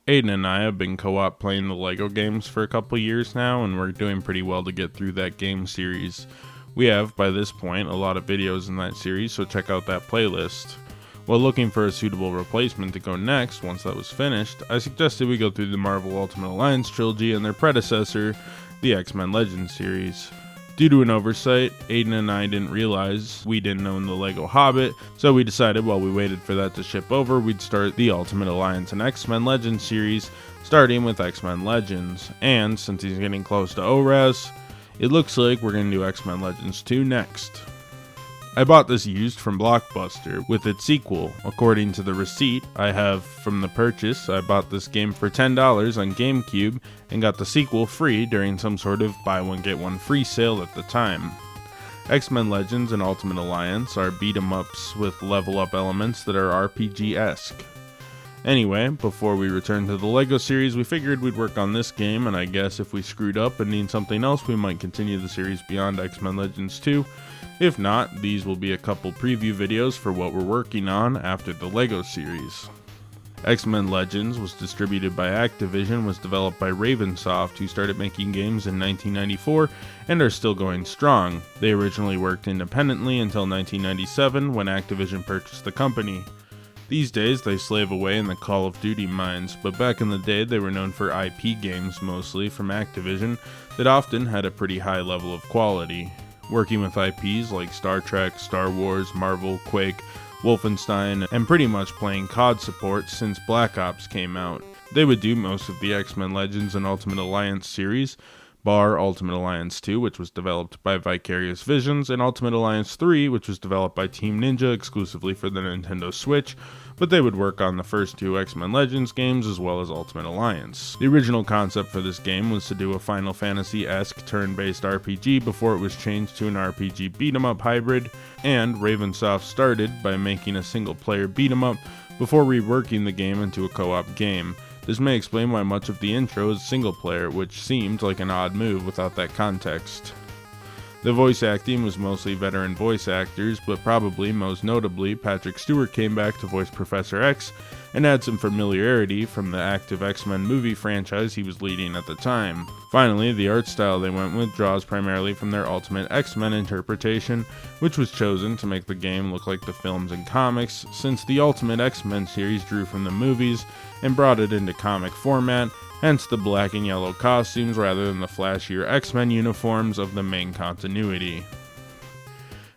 Aiden and I have been co-op playing the LEGO games for a couple years now, and we're doing pretty well to get through that game series. We have, by this point, a lot of videos in that series, so check out that playlist. While looking for a suitable replacement to go next, once that was finished, I suggested we go through the Marvel Ultimate Alliance trilogy and their predecessor, the X-Men Legends series. Due to an oversight, Aiden and I didn't realize we didn't own the LEGO Hobbit, so we decided while we waited for that to ship over, we'd start the Ultimate Alliance and X-Men Legends series, starting with X-Men Legends. And since he's getting close to ORAS, it looks like we're going to do X-Men Legends 2 next. I bought this used from Blockbuster with its sequel. According to the receipt I have from the purchase, I bought this game for $10 on GameCube and got the sequel free during some sort of buy one get one free sale at the time. X-Men Legends and Ultimate Alliance are beat-em-ups with level-up elements that are RPG-esque. Anyway, before we return to the LEGO series, we figured we'd work on this game, and I guess if we screwed up and need something else, we might continue the series beyond X-Men Legends 2. If not, these will be a couple preview videos for what we're working on after the LEGO series. X-Men Legends was distributed by Activision, was developed by Ravensoft, who started making games in 1994 and are still going strong. They originally worked independently until 1997 when Activision purchased the company. These days, they slave away in the Call of Duty mines, but back in the day they were known for IP games mostly from Activision that often had a pretty high level of quality. Working with IPs like Star Trek, Star Wars, Marvel, Quake, Wolfenstein, and pretty much playing COD support since Black Ops came out. They would do most of the X-Men Legends and Ultimate Alliance series, bar Ultimate Alliance 2, which was developed by Vicarious Visions, and Ultimate Alliance 3, which was developed by Team Ninja exclusively for the Nintendo Switch, but they would work on the first two X-Men Legends games as well as Ultimate Alliance. The original concept for this game was to do a Final Fantasy-esque turn-based RPG before it was changed to an RPG beat-em-up hybrid, and Ravensoft started by making a single-player beat-em-up before reworking the game into a co-op game. This may explain why much of the intro is single-player, which seemed like an odd move without that context. The voice acting was mostly veteran voice actors, but probably most notably, Patrick Stewart came back to voice Professor X and had some familiarity from the active X-Men movie franchise he was leading at the time. Finally, the art style they went with draws primarily from their Ultimate X-Men interpretation, which was chosen to make the game look like the films and comics, since the Ultimate X-Men series drew from the movies and brought it into comic format, hence the black and yellow costumes rather than the flashier X-Men uniforms of the main continuity.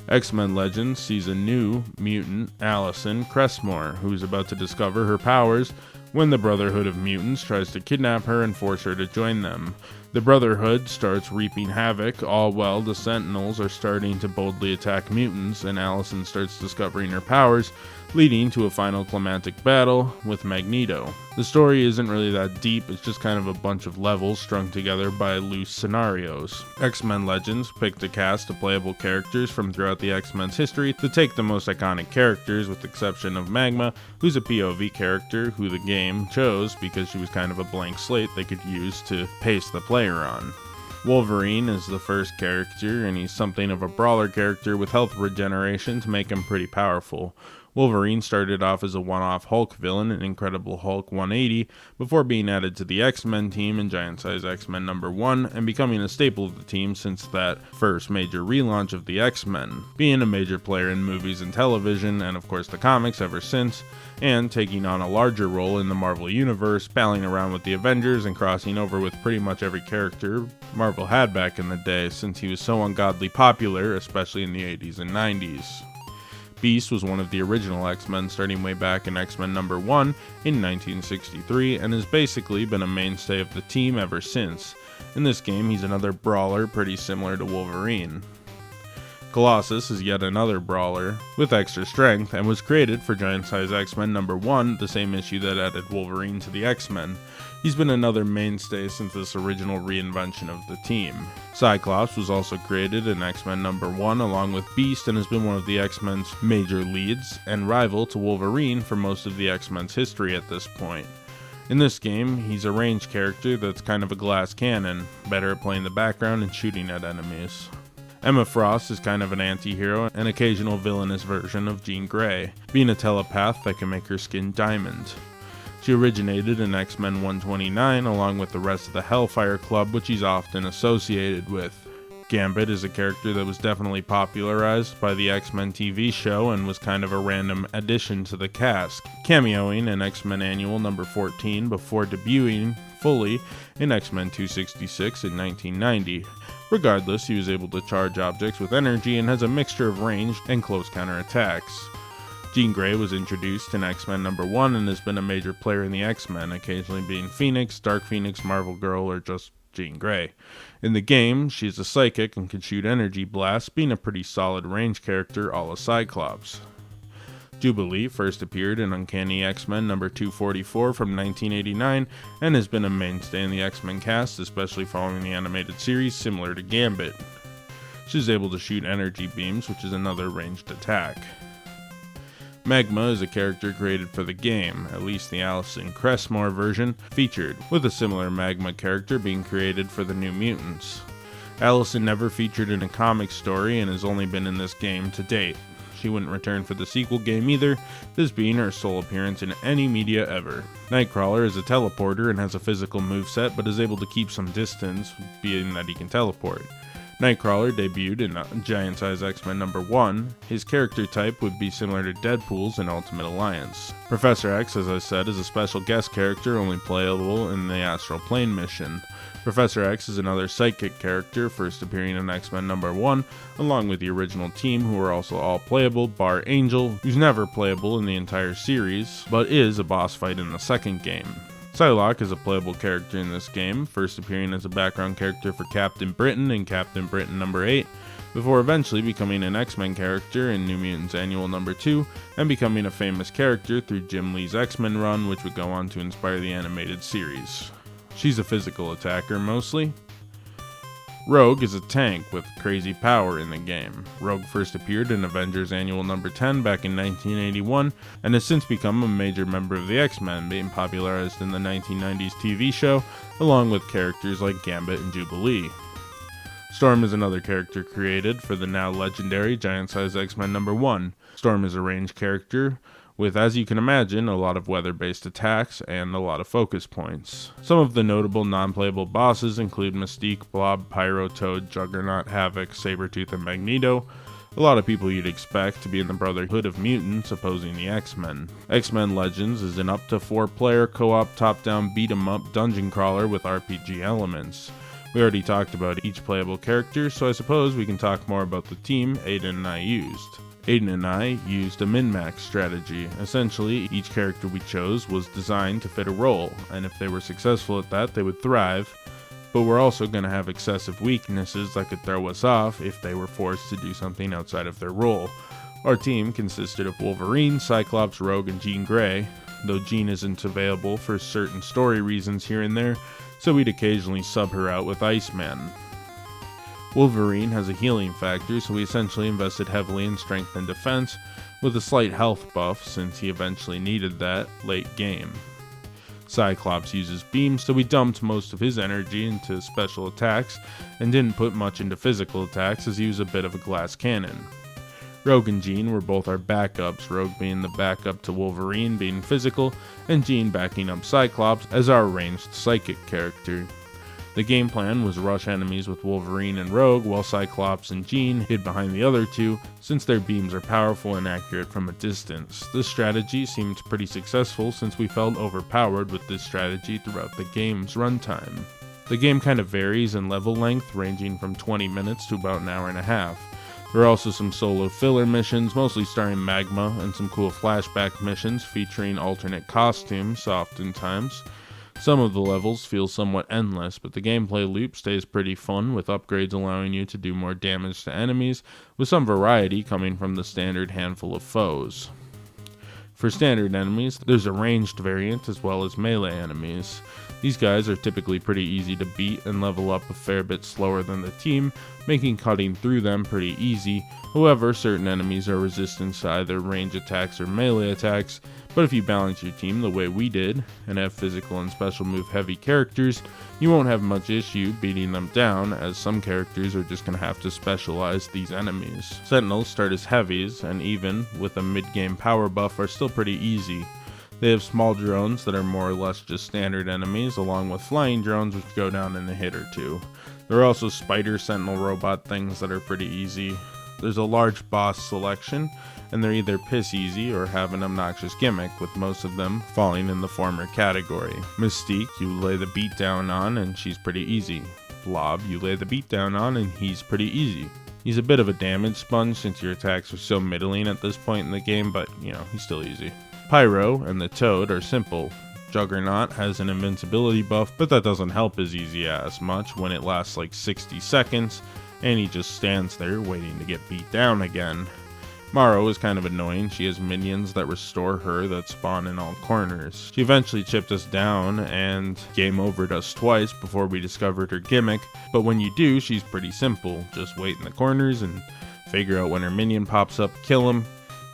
X-Men Legends sees a new mutant, Allison Cressmore, who is about to discover her powers when the Brotherhood of Mutants tries to kidnap her and force her to join them. The Brotherhood starts reaping havoc, all while the Sentinels are starting to boldly attack mutants, and Allison starts discovering her powers, leading to a final climactic battle with Magneto. The story isn't really that deep, it's just kind of a bunch of levels strung together by loose scenarios. X-Men Legends picked a cast of playable characters from throughout the X-Men's history to take the most iconic characters, with the exception of Magma, who's a POV character who the game chose because she was kind of a blank slate they could use to pace the player on. Wolverine is the first character, and he's something of a brawler character with health regeneration to make him pretty powerful. Wolverine started off as a one-off Hulk villain in Incredible Hulk 180 before being added to the X-Men team in Giant Size X-Men number 1 and becoming a staple of the team since that first major relaunch of the X-Men, being a major player in movies and television and of course the comics ever since, and taking on a larger role in the Marvel Universe, palling around with the Avengers and crossing over with pretty much every character Marvel had back in the day since he was so ungodly popular, especially in the 80s and 90s. Beast was one of the original X-Men starting way back in X-Men number 1 in 1963 and has basically been a mainstay of the team ever since. In this game, he's another brawler pretty similar to Wolverine. Colossus is yet another brawler with extra strength and was created for Giant Size X-Men number 1, the same issue that added Wolverine to the X-Men. He's been another mainstay since this original reinvention of the team. Cyclops was also created in X-Men number 1 along with Beast and has been one of the X-Men's major leads and rival to Wolverine for most of the X-Men's history at this point. In this game, he's a ranged character that's kind of a glass cannon, better at playing the background and shooting at enemies. Emma Frost is kind of an anti-hero, an occasional villainous version of Jean Grey, being a telepath that can make her skin diamond. She originated in X-Men 129 along with the rest of the Hellfire Club, which she's often associated with. Gambit is a character that was definitely popularized by the X-Men TV show and was kind of a random addition to the cast, cameoing in X-Men Annual number 14 before debuting fully in X-Men 266 in 1990. Regardless, he was able to charge objects with energy and has a mixture of ranged and close counterattacks. Jean Grey was introduced in X-Men number 1 and has been a major player in the X-Men, occasionally being Phoenix, Dark Phoenix, Marvel Girl, or just Jean Grey. In the game, she's a psychic and can shoot energy blasts, being a pretty solid range character a la Cyclops. Jubilee first appeared in Uncanny X-Men number 244 from 1989 and has been a mainstay in the X-Men cast, especially following the animated series similar to Gambit. She's able to shoot energy beams, which is another ranged attack. Magma is a character created for the game, at least the Alison Cressmore version featured, with a similar Magma character being created for the New Mutants. Allison never featured in a comic story and has only been in this game to date. She wouldn't return for the sequel game either, this being her sole appearance in any media ever. Nightcrawler is a teleporter and has a physical moveset, but is able to keep some distance, being that he can teleport. Nightcrawler debuted in Giant Size X-Men number 1. His character type would be similar to Deadpool's in Ultimate Alliance. Professor X, as I said, is a special guest character only playable in the Astral Plane mission. Professor X is another psychic character, first appearing in X-Men number 1, along with the original team who are also all playable, bar Angel, who's never playable in the entire series, but is a boss fight in the second game. Psylocke is a playable character in this game, first appearing as a background character for Captain Britain in Captain Britain number 8, before eventually becoming an X-Men character in New Mutants Annual number 2, and becoming a famous character through Jim Lee's X-Men run, which would go on to inspire the animated series. She's a physical attacker mostly. Rogue is a tank with crazy power in the game. Rogue first appeared in Avengers Annual number 10 back in 1981 and has since become a major member of the X-Men, being popularized in the 1990s TV show along with characters like Gambit and Jubilee. Storm is another character created for the now legendary Giant Size X-Men number 1. Storm is a ranged character with, as you can imagine, a lot of weather-based attacks and a lot of focus points. Some of the notable non-playable bosses include Mystique, Blob, Pyro, Toad, Juggernaut, Havoc, Sabretooth, and Magneto. A lot of people you'd expect to be in the Brotherhood of Mutants opposing the X-Men. X-Men Legends is an up to 4-player co-op top-down beat-em-up dungeon crawler with RPG elements. We already talked about each playable character, so I suppose we can talk more about the team Aiden and I used. Aiden and I used a min-max strategy. Essentially, each character we chose was designed to fit a role, and if they were successful at that, they would thrive, but we're also going to have excessive weaknesses that could throw us off if they were forced to do something outside of their role. Our team consisted of Wolverine, Cyclops, Rogue, and Jean Grey, though Jean isn't available for certain story reasons here and there, so we'd occasionally sub her out with Iceman. Wolverine has a healing factor, so we essentially invested heavily in strength and defense, with a slight health buff since he eventually needed that late game. Cyclops uses beams, so we dumped most of his energy into special attacks and didn't put much into physical attacks as he was a bit of a glass cannon. Rogue and Jean were both our backups, Rogue being the backup to Wolverine being physical, and Jean backing up Cyclops as our ranged psychic character. The game plan was rush enemies with Wolverine and Rogue while Cyclops and Jean hid behind the other two since their beams are powerful and accurate from a distance. This strategy seemed pretty successful since we felt overpowered with this strategy throughout the game's runtime. The game kind of varies in level length, ranging from 20 minutes to about an hour and a half. There are also some solo filler missions, mostly starring Magma, and some cool flashback missions featuring alternate costumes oftentimes. Some of the levels feel somewhat endless, but the gameplay loop stays pretty fun, with upgrades allowing you to do more damage to enemies, with some variety coming from the standard handful of foes. For standard enemies, there's a ranged variant as well as melee enemies. These guys are typically pretty easy to beat and level up a fair bit slower than the team, making cutting through them pretty easy. However, certain enemies are resistant to either range attacks or melee attacks, but if you balance your team the way we did, and have physical and special move heavy characters, you won't have much issue beating them down, as some characters are just going to have to specialize these enemies. Sentinels start as heavies, and even with a mid-game power buff are still pretty easy. They have small drones that are more or less just standard enemies, along with flying drones which go down in a hit or two. There are also spider sentinel robot things that are pretty easy. There's a large boss selection, and they're either piss easy or have an obnoxious gimmick, with most of them falling in the former category. Mystique, you lay the beat down on and she's pretty easy. Blob, you lay the beat down on and he's pretty easy. He's a bit of a damage sponge since your attacks are so middling at this point in the game, but he's still easy. Pyro and the Toad are simple. Juggernaut has an invincibility buff, but that doesn't help his easy ass much when it lasts like 60 seconds, and he just stands there waiting to get beat down again. Maro is kind of annoying. She has minions that restore her that spawn in all corners. She eventually chipped us down and game overed us twice before we discovered her gimmick, but when you do, she's pretty simple. Just wait in the corners and figure out when her minion pops up, kill him,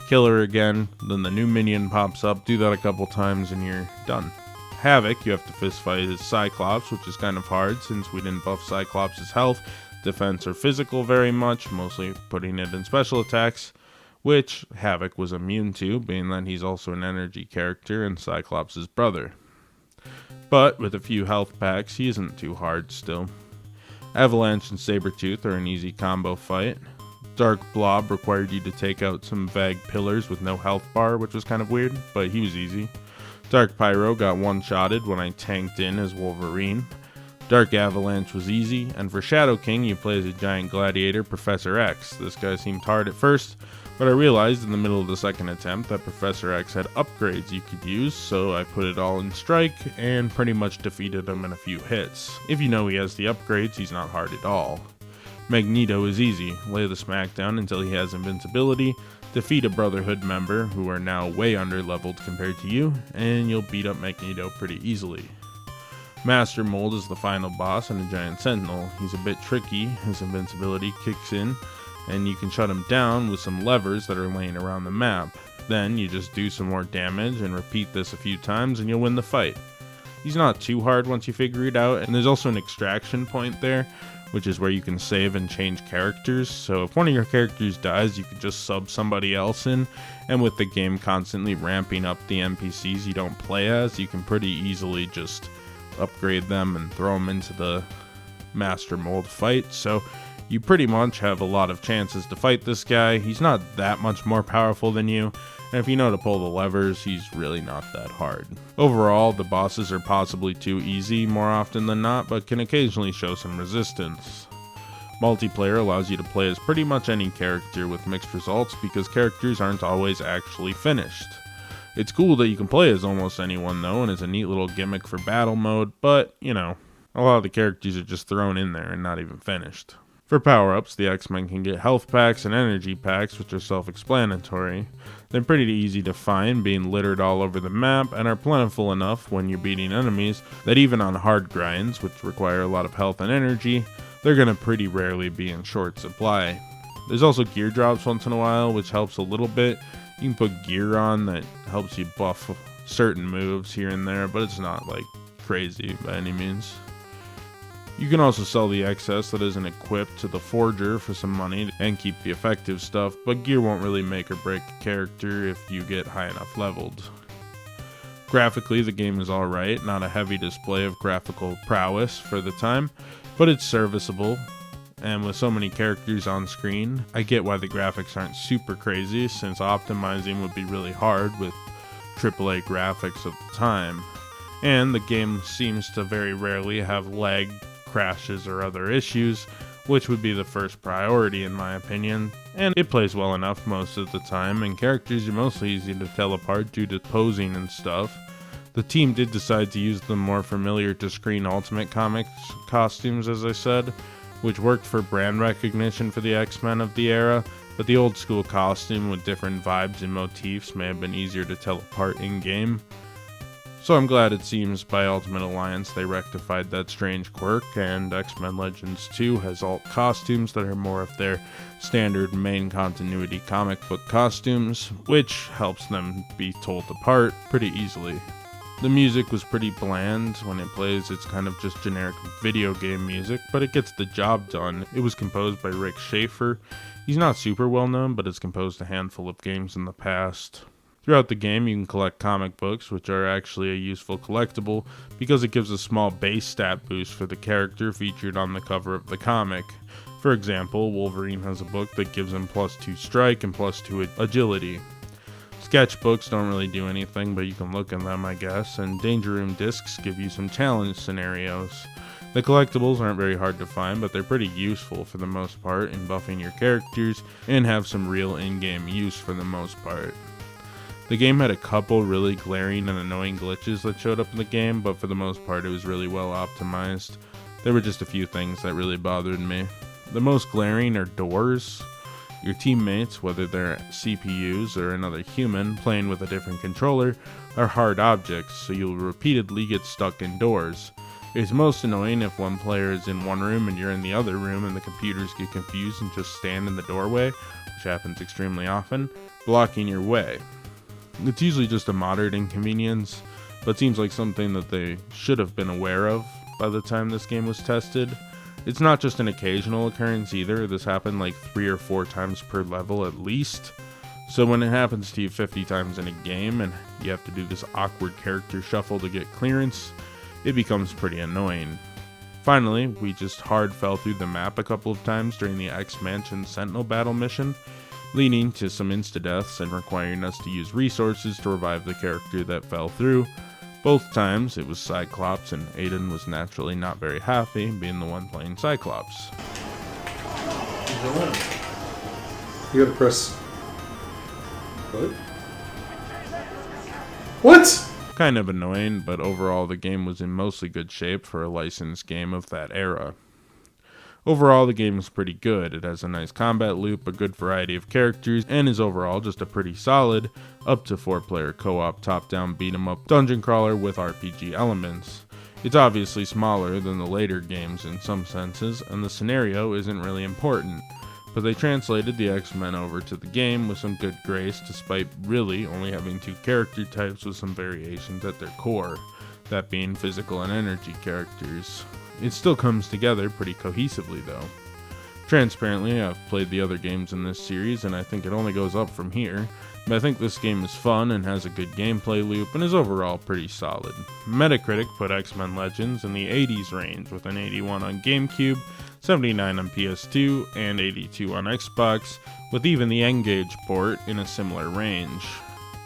kill her again, then the new minion pops up, do that a couple times and you're done. Havoc, you have to fist fight his Cyclops, which is kind of hard since we didn't buff Cyclops' health, defense, or physical very much, mostly putting it in special attacks, which Havoc was immune to, being that he's also an energy character and Cyclops' brother. But with a few health packs, he isn't too hard still. Avalanche and Sabretooth are an easy combo fight. Dark Blob required you to take out some vague pillars with no health bar, which was kind of weird, but he was easy. Dark Pyro got one-shotted when I tanked in as Wolverine. Dark Avalanche was easy, and for Shadow King you play as a giant gladiator, Professor X. This guy seemed hard at first, but I realized in the middle of the second attempt that Professor X had upgrades you could use, so I put it all in strike and pretty much defeated him in a few hits. If you know he has the upgrades, he's not hard at all. Magneto is easy. Lay the smackdown until he has invincibility, defeat a Brotherhood member who are now way under-leveled compared to you, and you'll beat up Magneto pretty easily. Master Mold is the final boss and a giant sentinel. He's a bit tricky, his invincibility kicks in, and you can shut him down with some levers that are laying around the map. Then you just do some more damage and repeat this a few times and you'll win the fight. He's not too hard once you figure it out, and there's also an extraction point there, which is where you can save and change characters. So if one of your characters dies, you can just sub somebody else in, and with the game constantly ramping up the NPCs you don't play as, you can pretty easily just upgrade them and throw them into the Master Mold fight. So you pretty much have a lot of chances to fight this guy. He's not that much more powerful than you, and if you know to pull the levers, he's really not that hard. Overall, the bosses are possibly too easy more often than not, but can occasionally show some resistance. Multiplayer allows you to play as pretty much any character with mixed results because characters aren't always actually finished. It's cool that you can play as almost anyone though, and it's a neat little gimmick for battle mode, but a lot of the characters are just thrown in there and not even finished. For power-ups, the X-Men can get health packs and energy packs, which are self-explanatory. They're pretty easy to find, being littered all over the map, and are plentiful enough when you're beating enemies that even on hard grinds, which require a lot of health and energy, they're gonna pretty rarely be in short supply. There's also gear drops once in a while, which helps a little bit. You can put gear on that helps you buff certain moves here and there, but it's not like crazy by any means. You can also sell the excess that isn't equipped to the Forger for some money and keep the effective stuff, but gear won't really make or break a character if you get high enough leveled. Graphically, the game is alright, not a heavy display of graphical prowess for the time, but it's serviceable, and with so many characters on screen, I get why the graphics aren't super crazy, since optimizing would be really hard with AAA graphics of the time. And the game seems to very rarely have lag, crashes, or other issues, which would be the first priority in my opinion, and it plays well enough most of the time, and characters are mostly easy to tell apart due to posing and stuff. The team did decide to use the more familiar to screen Ultimate Comics costumes, as I said, which worked for brand recognition for the X-Men of the era, but the old school costume with different vibes and motifs may have been easier to tell apart in-game. So I'm glad it seems by Ultimate Alliance they rectified that strange quirk, and X-Men Legends 2 has alt costumes that are more of their standard main continuity comic book costumes, which helps them be told apart pretty easily. The music was pretty bland. When it plays, it's kind of just generic video game music, but it gets the job done. It was composed by Rick Schaefer. He's not super well known, but has composed a handful of games in the past. Throughout the game, you can collect comic books, which are actually a useful collectible because it gives a small base stat boost for the character featured on the cover of the comic. For example, Wolverine has a book that gives him +2 strike and +2 agility. Sketchbooks don't really do anything, but you can look in them, I guess, and Danger Room discs give you some challenge scenarios. The collectibles aren't very hard to find, but they're pretty useful for the most part in buffing your characters and have some real in-game use for the most part. The game had a couple really glaring and annoying glitches that showed up in the game, but for the most part it was really well optimized. There were just a few things that really bothered me. The most glaring are doors. Your teammates, whether they're CPUs or another human playing with a different controller, are hard objects, so you'll repeatedly get stuck indoors. It's most annoying if one player is in one room and you're in the other room and the computers get confused and just stand in the doorway, which happens extremely often, blocking your way. It's usually just a moderate inconvenience, but seems like something that they should have been aware of by the time this game was tested. It's not just an occasional occurrence either, this happened like 3 or 4 times per level at least. So when it happens to you 50 times in a game and you have to do this awkward character shuffle to get clearance, it becomes pretty annoying. Finally, we just hard fell through the map a couple of times during the X-Mansion Sentinel battle mission, leading to some insta-deaths and requiring us to use resources to revive the character that fell through. Both times it was Cyclops, and Aiden was naturally not very happy being the one playing Cyclops. You gotta press... What? What? Kind of annoying, but overall the game was in mostly good shape for a licensed game of that era. Overall, the game is pretty good. It has a nice combat loop, a good variety of characters, and is overall just a pretty solid, up to 4-player co-op top-down beat-em-up dungeon crawler with RPG elements. It's obviously smaller than the later games in some senses, and the scenario isn't really important, but they translated the X-Men over to the game with some good grace despite really only having 2 character types with some variations at their core, that being physical and energy characters. It still comes together pretty cohesively though. Transparently, I've played the other games in this series and I think it only goes up from here, but I think this game is fun and has a good gameplay loop and is overall pretty solid. Metacritic put X-Men Legends in the 80s range with an 81 on GameCube, 79 on PS2, and 82 on Xbox, with even the N-Gage port in a similar range.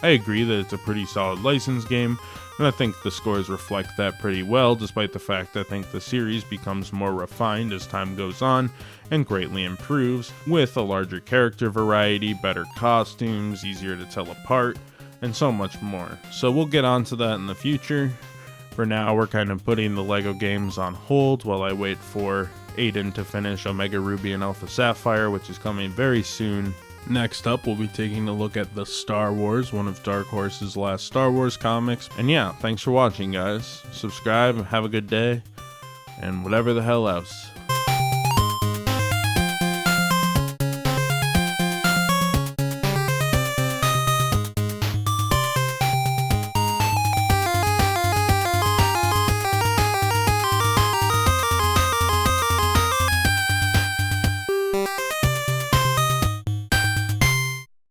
I agree that it's a pretty solid license game, and I think the scores reflect that pretty well, despite the fact I think the series becomes more refined as time goes on and greatly improves, with a larger character variety, better costumes, easier to tell apart, and so much more. So we'll get onto that in the future. For now, we're kind of putting the LEGO games on hold while I wait for Aiden to finish Omega Ruby and Alpha Sapphire, which is coming very soon. Next up, we'll be taking a look at the Star Wars, one of Dark Horse's last Star Wars comics. And yeah, thanks for watching, guys. Subscribe, have a good day, and whatever the hell else.